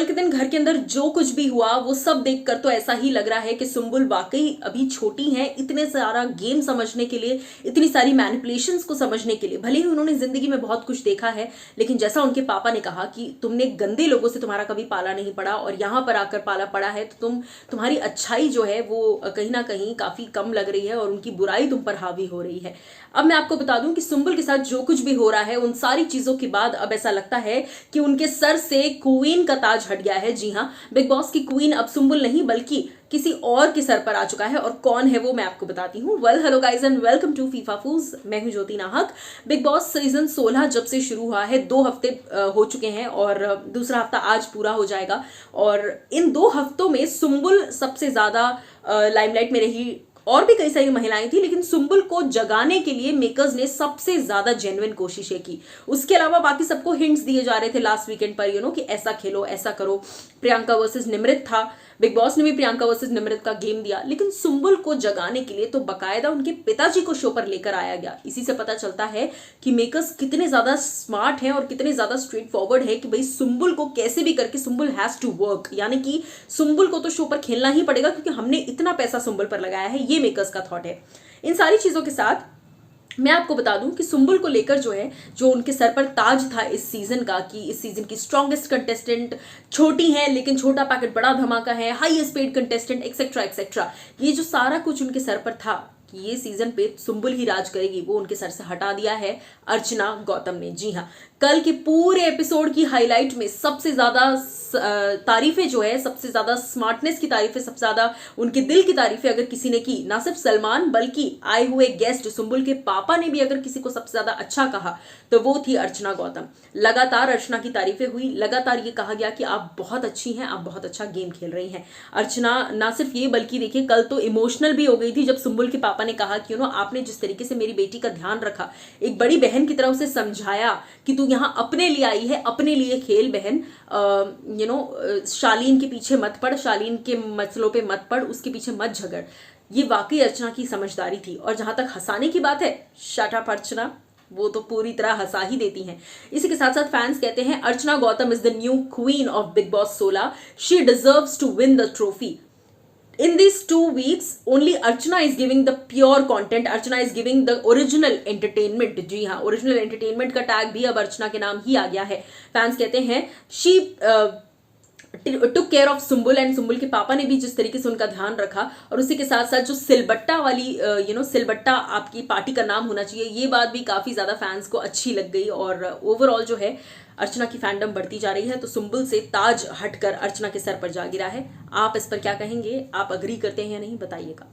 कल के दिन घर के अंदर जो कुछ भी हुआ वो सब देखकर तो ऐसा ही लग रहा है कि सुम्बुल वाकई अभी छोटी है इतने सारा गेम समझने के लिए, इतनी सारी मैनिपुलेशंस को समझने के लिए। भले ही उन्होंने जिंदगी में बहुत कुछ देखा है, लेकिन जैसा उनके पापा ने कहा कि तुमने गंदे लोगों से तुम्हारा कभी पाला नहीं पड़ा और यहां पर आकर पाला पड़ा है, तो तुम्हारी अच्छाई जो है वो कहीं ना कहीं काफी कम लग रही है और उनकी बुराई तुम पर हावी हो रही है। अब मैं आपको बता दूं कि सुम्बुल के साथ जो कुछ भी हो रहा है, उन सारी चीजों के बाद अब ऐसा लगता है कि उनके सर से क्वीन का ताज हट गया है। जी हाँ, बिग बॉस की क्वीन अब सुम्बुल नहीं बल्कि किसी और के सर पर आ चुका है, और कौन है वो मैं आपको बताती हूँ। Well hello guys and welcome to FIFA फूज। मैं हूँ ज्योति नाहक। बिग बॉस सीजन 16 जब से शुरू हुआ है 2 हफ्ते हो चुके हैं और दूसरा हफ्ता आज पूरा हो जाएगा, और इन 2 हफ्तों में सुम्बुल सबसे ज्यादा लाइमलाइट में रही। और भी कई सारी महिलाएं थी, लेकिन सुम्बुल को जगाने के लिए मेकर्स ने सबसे ज्यादा जेन्युइन कोशिशें की। उसके अलावा बाकी सबको हिंट्स दिए जा रहे थे लास्ट वीकेंड पर, कि ऐसा खेलो, ऐसा करो। प्रियंका वर्सेस निमृत था, बिग बॉस ने भी प्रियंका वर्सेस निमृत का गेम दिया, लेकिन सुम्बुल को जगाने के लिए तो बकायदा उनके पिताजी को शो पर लेकर आया गया। इसी से पता चलता है कि मेकर्स कितने ज्यादा स्मार्ट हैं और कितने ज्यादा स्ट्रेट फॉरवर्ड है कि भाई सुम्बुल को कैसे भी करके सुम्बुल हैज टू वर्क, यानी कि सुम्बुल को तो शो पर खेलना ही पड़ेगा क्योंकि हमने इतना पैसा सुम्बुल पर लगाया है। ये मेकर्स का थॉट है। इन सारी चीजों के साथ मैं आपको बता दूं कि सुम्बुल को लेकर जो उनके सर पर ताज था इस सीजन का, कि इस सीजन की स्ट्रॉन्गेस्ट कंटेस्टेंट, छोटी है लेकिन छोटा पैकेट बड़ा धमाका है, highest paid contestant, etcetera etcetera, ये जो सारा कुछ उनके सर पर था कि ये सीजन पे सुम्बुल ही राज करेगी, वो उनके सर से हटा दिया है अर्चना गौतम ने। जी हाँ, कल के पूरे एपिसोड की हाईलाइट में सबसे ज्यादा तारीफें जो है, सबसे ज्यादा स्मार्टनेस की तारीफें, सबसे ज्यादा उनके दिल की तारीफें अगर किसी ने की, ना सिर्फ सलमान बल्कि आए हुए गेस्ट सुम्बुल के पापा ने भी अगर किसी को सबसे ज्यादा अच्छा कहा तो वो थी अर्चना गौतम। लगातार अर्चना की तारीफें हुई, लगातार ये कहा गया कि आप बहुत अच्छी हैं, आप बहुत अच्छा गेम खेल रही हैं। अर्चना ना सिर्फ ये बल्कि देखिए कल तो इमोशनल भी हो गई थी जब सुम्बुल के पापा ने कहा कि आपने जिस तरीके से मेरी बेटी का ध्यान रखा, एक बड़ी बहन की तरह उसे समझाया कि तू यहाँ अपने लिए आई है, अपने लिए खेल बहन, शालीन के पीछे मत पड़, शालीन के मसलों पे मत पड़, उसके पीछे मत झगड़। ये वाकई अर्चना की समझदारी थी। और जहां तक हंसाने की बात है, शट अप अर्चना, वो तो पूरी तरह हंसा ही देती हैं। इसी के साथ साथ फैंस कहते हैं Archana Gautam is the new queen of Bigg Boss 16, she deserves to win the trophy. In these 2 weeks, only Archana is giving the pure content. Archana is giving the original entertainment. जी हाँ, ओरिजिनल एंटरटेनमेंट का tag भी अब अर्चना के नाम ही आ गया है। Fans कहते हैं she took care of Sumbul, and Sumbul के पापा ने भी जिस तरीके से उनका ध्यान रखा, और उसी के साथ साथ जो सिलबट्टा वाली सिलबट्टा आपकी पार्टी का नाम होना चाहिए, ये बात भी काफी ज्यादा फैंस को अच्छी लग गई। और ओवरऑल जो है अर्चना की फैंडम बढ़ती जा रही है। तो सुम्बुल से ताज हटकर अर्चना के सर पर जा गिरा है। आप इस पर क्या कहेंगे? आप अग्री करते हैं या नहीं, बताइएगा।